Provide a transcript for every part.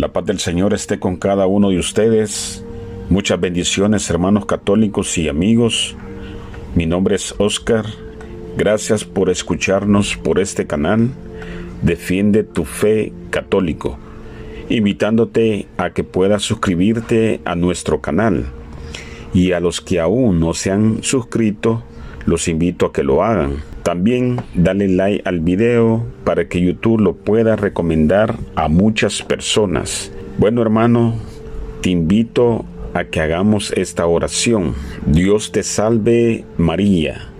La paz del Señor esté con cada uno de ustedes. Muchas bendiciones, hermanos católicos y amigos. Mi nombre es Oscar. Gracias por escucharnos por este canal. Defiende tu fe católico. Invitándote a que puedas suscribirte a nuestro canal. Y a los que aún no se han suscrito, los invito a que lo hagan. También dale like al video para que YouTube lo pueda recomendar a muchas personas. Bueno, hermano, te invito a que hagamos esta oración. Dios te salve María,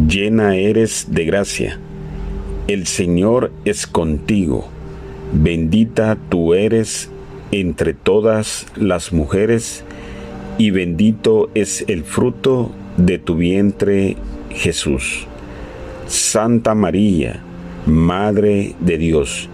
llena eres de gracia. El Señor es contigo. Bendita tú eres entre todas las mujeres y bendito es el fruto de tu vientre, Jesús. Santa María, Madre de Dios,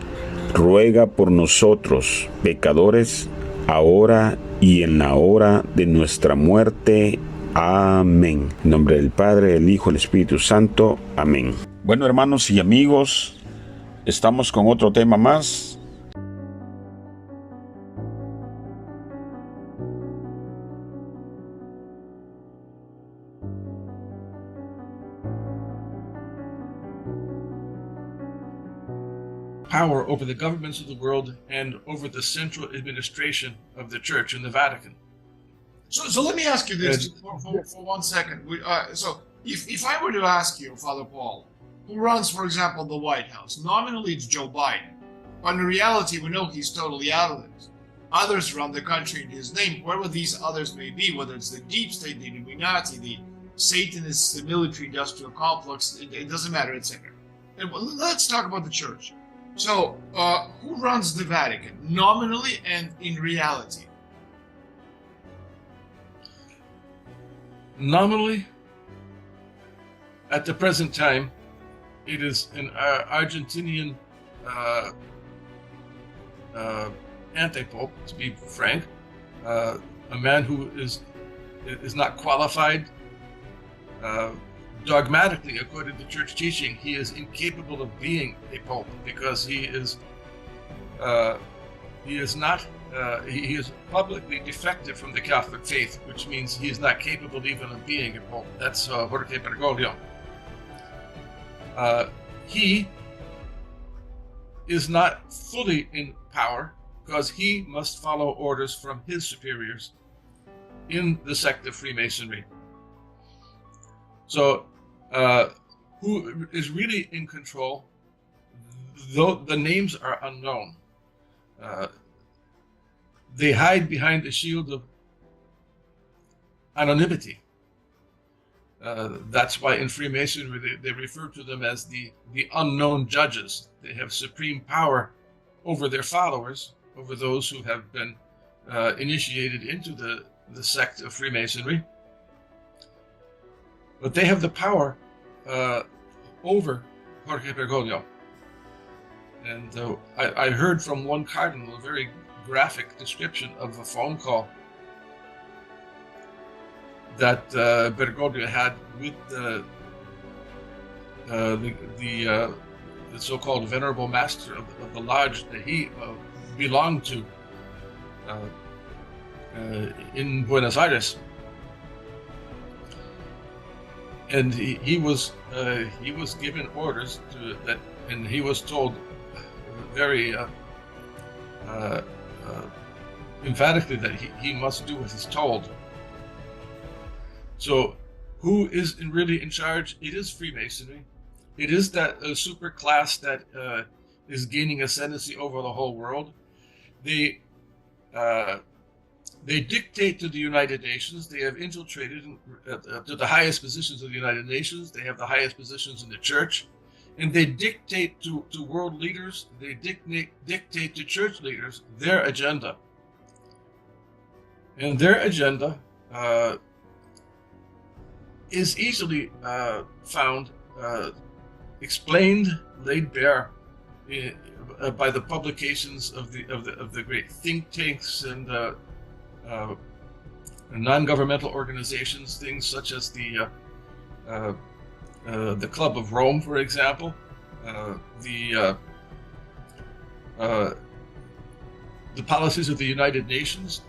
ruega por nosotros, pecadores, ahora y en la hora de nuestra muerte. Amén. En nombre del Padre, del Hijo y del Espíritu Santo. Amén. Bueno, hermanos y amigos, estamos con otro tema más. Power over the governments of the world and over the central administration of the Church in the Vatican. So let me ask you this for 1 second. So if I were to ask you, Father Paul, who runs, for example, the White House, nominally it's Joe Biden, but in reality we know he's totally out of this. Others run the country in his name, whoever these others may be, whether it's the deep state, the Illuminati, the Satanists, the military-industrial complex, it doesn't matter, etc. And let's talk about the Church. So, who runs the Vatican, nominally and in reality? Nominally, at the present time, it is an Argentinian anti-pope, to be frank, a man who is not qualified. Dogmatically, according to church teaching, he is incapable of being a pope because he is publicly defective from the Catholic faith, which means he is not capable even of being a pope. That's Jorge Bergoglio. He is not fully in power because he must follow orders from his superiors in the sect of Freemasonry. So, who is really in control, though the names are unknown. They hide behind the shield of anonymity. That's why in Freemasonry they refer to them as the unknown judges. They have supreme power over their followers, over those who have been initiated into the sect of Freemasonry. But they have the power over Jorge Bergoglio. And I heard from one cardinal a very graphic description of a phone call that Bergoglio had with the so-called venerable master of the lodge that he belonged to in Buenos Aires. And he was given orders and he was told very emphatically that he must do what he's told. So, who is really in charge? It is Freemasonry. It is that super class that is gaining ascendancy over the whole world. They dictate to the United Nations. They have infiltrated to the highest positions of the United Nations. They have the highest positions in the church. And they dictate to world leaders. They dictate to church leaders their agenda. And their agenda is easily found, explained, laid bare by the publications of the great think tanks and non-governmental organizations, things such as the Club of Rome, for example, the policies of the United Nations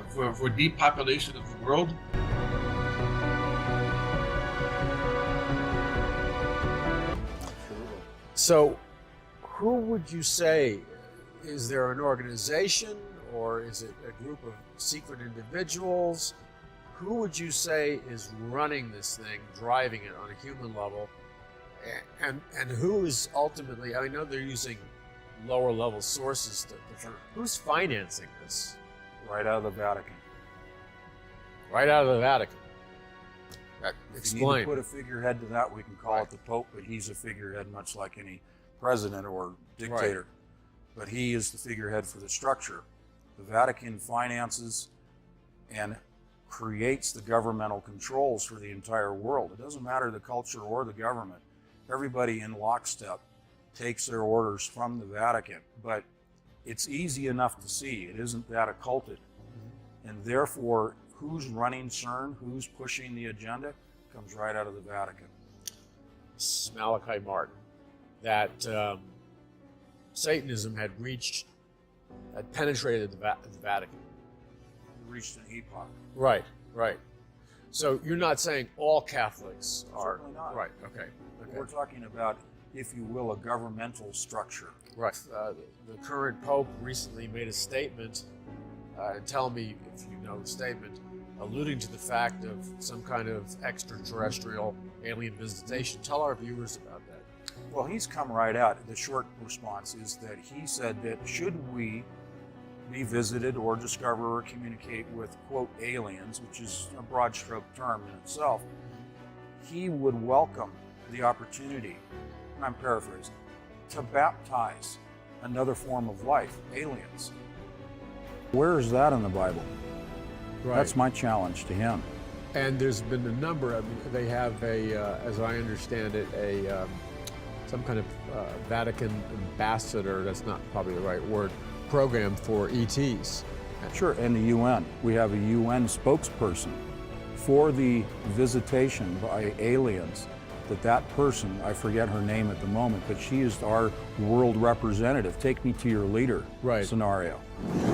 for depopulation of the world. So, who would you say, is there an organization or is it a group of secret individuals? Who would you say is running this thing, driving it on a human level? And who is ultimately, I know they're using lower level sources, who's financing this? Right out of the Vatican. Right out of the Vatican. If you need to put a figurehead to that, we can call it the Pope, but he's a figurehead much like any president or dictator. Right. But he is the figurehead for the structure. The Vatican finances and creates the governmental controls for the entire world. It doesn't matter the culture or the government. Everybody in lockstep takes their orders from the Vatican, but it's easy enough to see. It isn't that occulted. And therefore, who's running CERN, who's pushing the agenda, comes right out of the Vatican. Malachi Martin, that Satanism had penetrated the Vatican. Reached an epoch. Right, right. So you're not saying all Catholics are... Certainly not. Right, okay. We're talking about, if you will, a governmental structure. Right. The current Pope recently made a statement, tell me if you know the statement, alluding to the fact of some kind of extraterrestrial alien visitation. Tell our viewers about that. Well, he's come right out. The short response is that he said that should we be visited or discover or communicate with, quote, aliens, which is a broad stroke term in itself, he would welcome the opportunity, and I'm paraphrasing, to baptize another form of life, aliens. Where is that in the Bible? Right. That's my challenge to him. And there's been a number. I mean, they have as I understand it, some kind of Vatican ambassador. That's not probably the right word. Program for ETs. Sure, and the UN. We have a UN spokesperson for the visitation by aliens. That person, I forget her name at the moment, but she is our world representative. Take me to your leader scenario.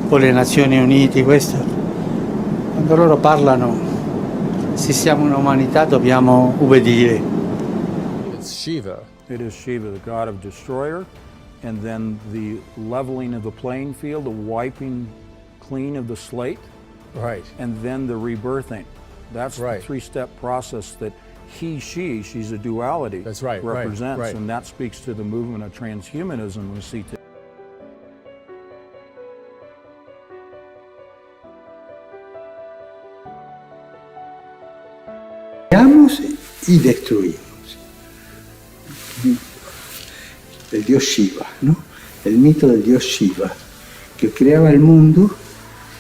O le Nazioni Unite, questo, quando loro parlano, se siamo un'umanità dobbiamo ubbidire. It's Shiva. It is Shiva, the god of destroyer, and then the leveling of the playing field, the wiping clean of the slate, right, and then the rebirthing. That's the three-step process that she's a duality. That's right, represents, right. And that speaks to the movement of transhumanism we see today. Creamos y destruimos. El dios Shiva, ¿no? El mito del dios Shiva, que creaba el mundo,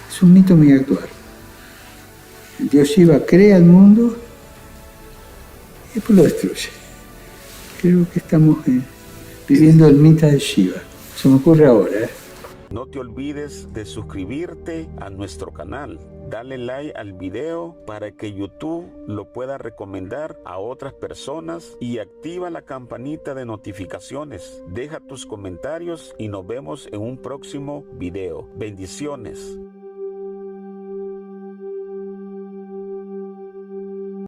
es un mito muy actual. El dios Shiva crea el mundo y después lo destruye. Creo que estamos viviendo el mito de Shiva. Se me ocurre ahora. No te olvides de suscribirte a nuestro canal. Dale like al video para que YouTube lo pueda recomendar a otras personas y activa la campanita de notificaciones. Deja tus comentarios y nos vemos en un próximo video. Bendiciones.